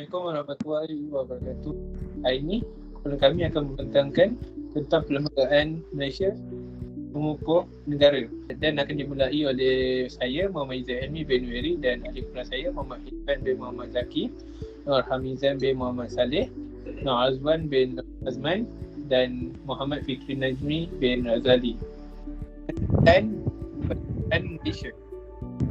Assalamualaikum warahmatullahi wabarakatuh. Hari ini kami akan membentangkan tentang perlembagaan Malaysia mengukuh negara dan akan dimulai oleh saya Muhammad Izzat Helmi bin Nueri dan adik pula saya Muhammad Irfan bin Muhammad Zaki, Nur Hamizan bin Muhammad Saleh, Nur Azwan bin Azman dan Muhammad Fikri Najmi bin Razali. Dan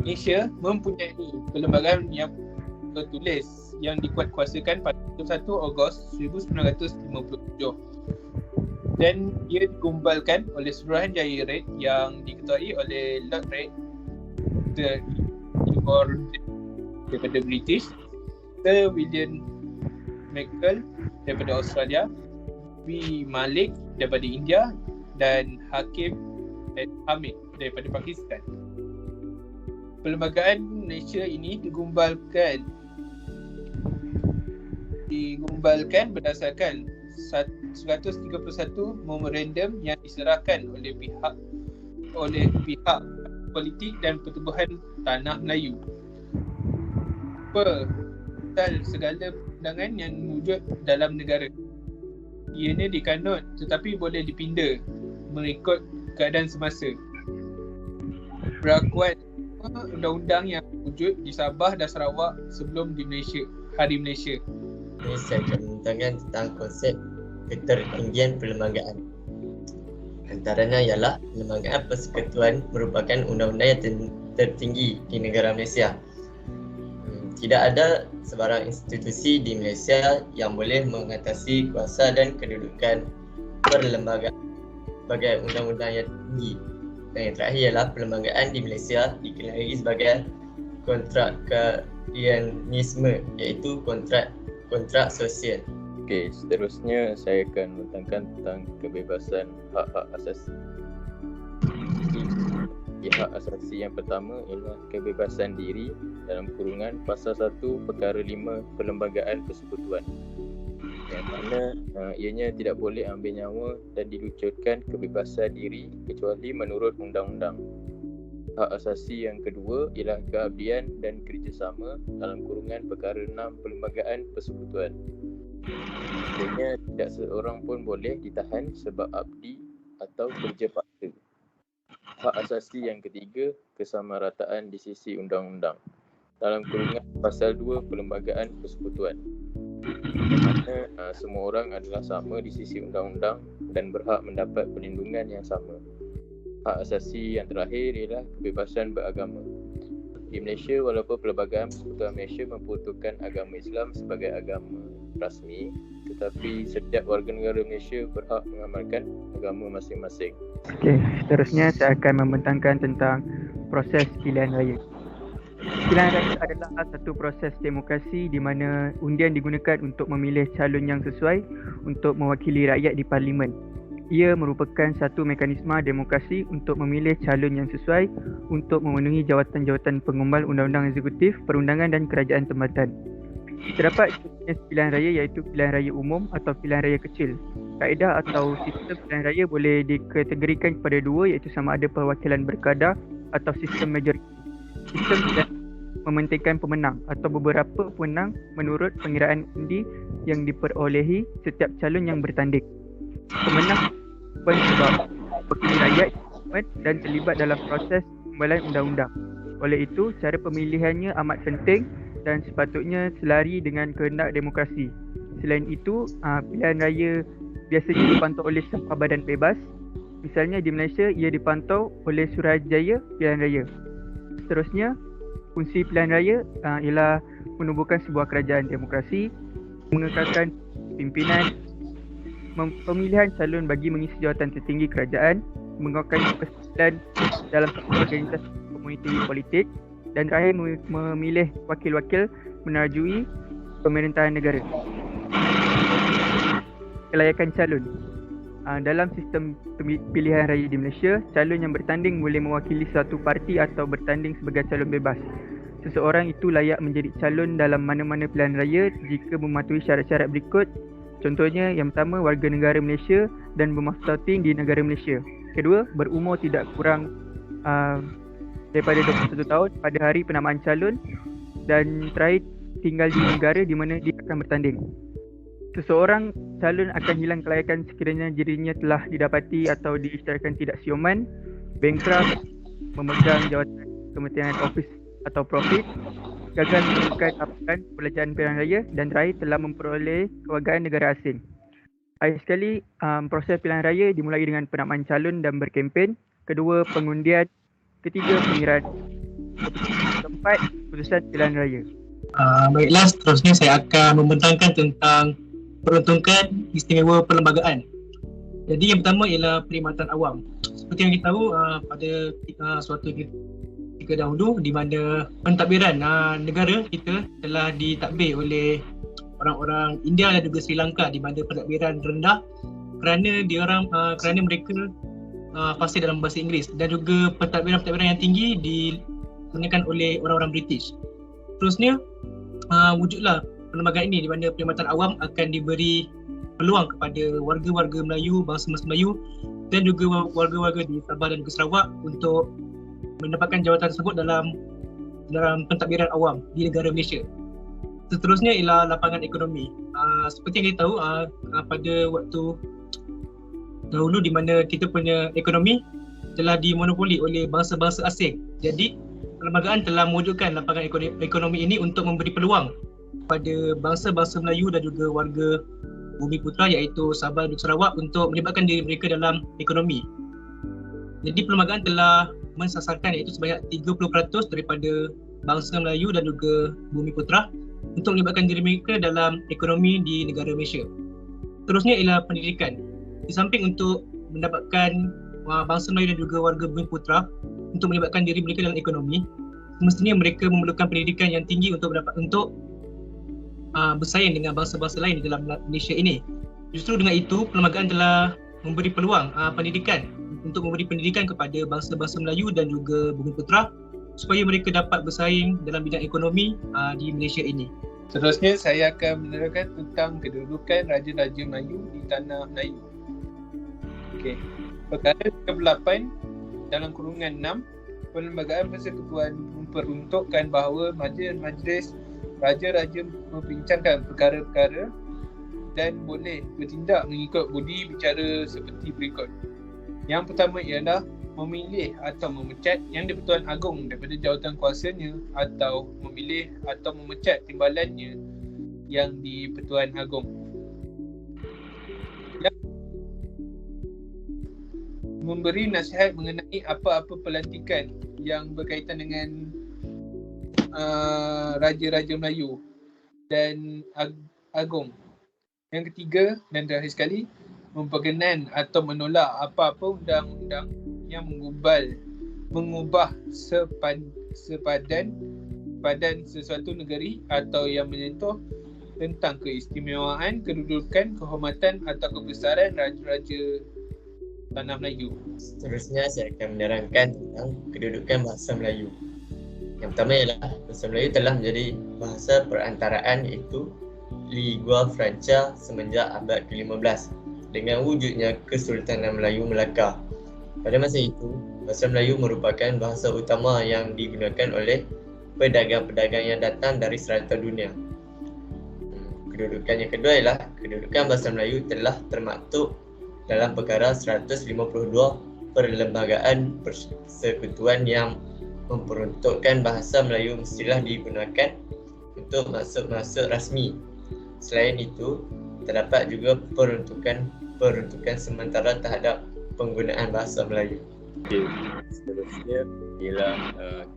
Malaysia mempunyai perlembagaan yang tertulis yang dikuatkuasakan pada 1 Ogos 1957 dan ia digumbalkan oleh Suruhanjaya Reid yang diketuai oleh Lord Reid daripada British, Sir William McCall daripada Australia, B. Malik daripada India dan Hakim Hamid daripada Pakistan. Perlembagaan Malaysia ini digumbalkan berdasarkan 131 memorandum yang diserahkan oleh pihak politik dan pertubuhan tanah Melayu. Pasal segala perundangan yang wujud dalam negara. Ianya dikanut tetapi boleh dipinda mengikut keadaan semasa. Berlakuan undang-undang yang wujud di Sabah dan Sarawak sebelum di Malaysia, Hari Malaysia. Ini saya akan membentangkan tentang konsep ketertinggian perlembagaan. Antaranya ialah perlembagaan persekutuan merupakan undang-undang yang tertinggi di negara Malaysia. Tidak ada sebarang institusi di Malaysia yang boleh mengatasi kuasa dan kedudukan perlembagaan sebagai undang-undang yang tinggi. Dan yang terakhir ialah perlembagaan di Malaysia dikenali sebagai kontrakarianisme, iaitu kontrak sosial. Okey, seterusnya saya akan membentangkan tentang kebebasan hak-hak asasi. Hak asasi yang pertama ialah kebebasan diri dalam kurungan pasal 1 perkara 5 Perlembagaan Persekutuan, yang mana ianya tidak boleh ambil nyawa dan dilucutkan kebebasan diri kecuali menurut undang-undang. Hak asasi yang kedua ialah keabdian dan kerjasama dalam kurungan perkara 6 Perlembagaan Persekutuan. Ianya tidak seorang pun boleh ditahan sebab abdi atau kerja paksa. Hak asasi yang ketiga, kesamarataan di sisi undang-undang dalam kurungan pasal 2 Perlembagaan Persekutuan, di mana semua orang adalah sama di sisi undang-undang dan berhak mendapat perlindungan yang sama. Hak asasi yang terakhir ialah kebebasan beragama. Di Malaysia, walaupun Perlembagaan Persekutuan Malaysia memperuntukkan agama Islam sebagai agama rasmi, tetapi setiap warga negara Malaysia berhak mengamalkan agama masing-masing. Okey, seterusnya saya akan membentangkan tentang proses pilihan raya. Pilihan raya adalah satu proses demokrasi di mana undian digunakan untuk memilih calon yang sesuai untuk mewakili rakyat di parlimen. Ia merupakan satu mekanisme demokrasi untuk memilih calon yang sesuai untuk memenuhi jawatan-jawatan pengumbal undang-undang eksekutif, perundangan dan kerajaan tempatan. Terdapat jenis pilihan raya iaitu pilihan raya umum atau pilihan raya kecil. Kaedah atau sistem pilihan raya boleh dikategorikan kepada dua, iaitu sama ada perwakilan berkadar atau sistem majoriti. Sistem pilihan mementingkan pemenang atau beberapa pemenang menurut pengiraan undi yang diperolehi setiap calon yang bertanding. Pemenang sebab wakil rakyat dan terlibat dalam proses pembualan undang-undang. Oleh itu, cara pemilihannya amat penting dan sepatutnya selari dengan kehendak demokrasi. Selain itu, pilihan raya biasanya dipantau oleh Sampah Badan Bebas. Misalnya di Malaysia, ia dipantau oleh Suruhanjaya Pilihan Raya. Seterusnya, fungsi pilihan raya ialah menubuhkan sebuah kerajaan demokrasi, mengekalkan pimpinan, pemilihan calon bagi mengisi jawatan tertinggi kerajaan, mengekalkan persatuan dalam satu organisasi komuniti politik dan terakhir memilih wakil-wakil menerajui pemerintahan negara. Kelayakan calon. Dalam sistem pilihan raya di Malaysia, calon yang bertanding boleh mewakili suatu parti atau bertanding sebagai calon bebas. Seseorang itu layak menjadi calon dalam mana-mana pilihan raya jika mematuhi syarat-syarat berikut. Contohnya, yang pertama, warga negara Malaysia dan bermaftating di negara Malaysia. Kedua, berumur tidak kurang daripada 21 tahun pada hari penamaan calon. Dan terakhir, tinggal di negara di mana dia akan bertanding. Seseorang calon akan hilang kelayakan sekiranya dirinya telah didapati atau diisytiharkan tidak siuman, bankrupt, memegang jawatan kementerian office atau profit, gagal menemukan laporan perbelanjaan pilihan raya dan terakhir telah memperoleh kewargaan negara asing. Akhir sekali, proses pilihan raya dimulai dengan penamaan calon dan berkempen. Kedua, pengundian. Ketiga, pengiraan. Keempat, putusan pilihan raya. Baiklah, seterusnya saya akan membentangkan tentang peruntukan istimewa perlembagaan. Jadi yang pertama ialah perkhidmatan awam. Seperti yang kita tahu, pada suatu ketika dahulu di mana pentadbiran negara kita telah ditadbir oleh orang-orang India dan juga Sri Lanka, di mana pentadbiran rendah kerana mereka fasih dalam bahasa Inggeris, dan juga pentadbiran yang tinggi digunakan oleh orang-orang British. Terusnya wujudlah perlembagaan ini di mana perkhidmatan awam akan diberi peluang kepada warga-warga Melayu, bangsa-bangsa Melayu dan juga warga-warga di Sabah dan Sarawak untuk mendapatkan jawatan tersebut dalam pentadbiran awam di negara Malaysia. Seterusnya ialah lapangan ekonomi. Seperti yang kita tahu, pada waktu dahulu di mana kita punya ekonomi telah dimonopoli oleh bangsa-bangsa asing. Jadi perlembagaan telah mewujudkan lapangan ekonomi ini untuk memberi peluang kepada bangsa-bangsa Melayu dan juga warga Bumi Putra iaitu Sabah dan Sarawak untuk melibatkan diri mereka dalam ekonomi. Jadi perlembagaan telah mensasarkan iaitu sebanyak 30% daripada bangsa Melayu dan juga Bumi Putra untuk melibatkan diri mereka dalam ekonomi di negara Malaysia. Terusnya ialah pendidikan. Di samping untuk mendapatkan bangsa Melayu dan juga warga Bumi Putra untuk melibatkan diri mereka dalam ekonomi, semestinya mereka memerlukan pendidikan yang tinggi untuk bersaing dengan bangsa-bangsa lain di dalam Malaysia ini. Justru dengan itu, perlembagaan telah memberi peluang untuk memberi pendidikan kepada bangsa-bangsa Melayu dan juga Bumi Putra supaya mereka dapat bersaing dalam bidang ekonomi di Malaysia ini. Seterusnya saya akan menerangkan tentang kedudukan Raja-Raja Melayu di tanah Melayu. Okey. Perkara 38 dalam kurungan 6, Perlembagaan Persekutuan memperuntukkan bahawa majlis Raja-Raja membincangkan perkara-perkara dan boleh bertindak mengikut budi bicara seperti berikut. Yang pertama ialah memilih atau memecat Yang di-Pertuan Agong daripada jawatan kuasanya atau memilih atau memecat timbalannya Yang di-Pertuan Agong. Memberi nasihat mengenai apa-apa pelantikan yang berkaitan dengan Raja-Raja Melayu dan Agong. Yang ketiga dan terakhir sekali, memperkenan atau menolak apa-apa undang-undang yang mengubah sepadan sesuatu negeri atau yang menyentuh tentang keistimewaan, kedudukan, kehormatan atau kebesaran Raja-Raja tanah Melayu. Seterusnya saya akan menerangkan tentang kedudukan bahasa Melayu. Yang pertama ialah bahasa Melayu telah menjadi bahasa perantaraan iaitu Lingua Franca semenjak abad ke-15 dengan wujudnya Kesultanan Melayu Melaka. Pada masa itu, bahasa Melayu merupakan bahasa utama yang digunakan oleh pedagang-pedagang yang datang dari serata dunia. Kedudukan yang kedua ialah kedudukan bahasa Melayu telah termaktub dalam perkara 152 Perlembagaan Persekutuan yang memperuntukkan bahasa Melayu mestilah digunakan untuk maksud-maksud rasmi. Selain itu, terdapat juga peruntukan sementara terhadap penggunaan bahasa Melayu. Okay. Seterusnya ialah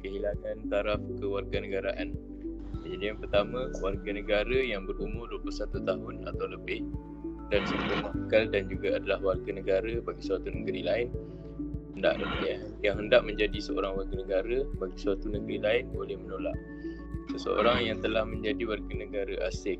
kehilangan taraf kewarganegaraan. Jadi yang pertama, warga negara yang berumur 21 tahun atau lebih dan sempurna akal dan juga adalah warga negara bagi suatu negeri lain yang hendak menjadi seorang warga negara bagi suatu negeri lain boleh menolak. Seseorang yang telah menjadi warga negara asing.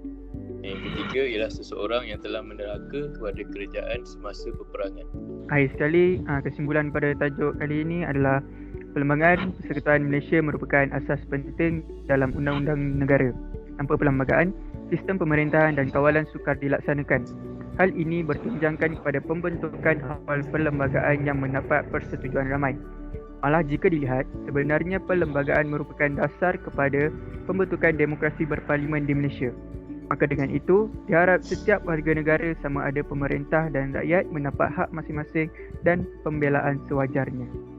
Yang ketiga ialah seseorang yang telah meneraka kepada kerajaan semasa peperangan. Akhir sekali, kesimpulan pada tajuk kali ini adalah Perlembagaan Persekutuan Malaysia merupakan asas penting dalam undang-undang negara. Tanpa perlembagaan, sistem pemerintahan dan kawalan sukar dilaksanakan. Hal ini bertunjangkan kepada pembentukan awal perlembagaan yang mendapat persetujuan ramai. Malah jika dilihat, sebenarnya perlembagaan merupakan dasar kepada pembentukan demokrasi berparlimen di Malaysia. Maka dengan itu, diharap setiap warga negara sama ada pemerintah dan rakyat mendapat hak masing-masing dan pembelaan sewajarnya.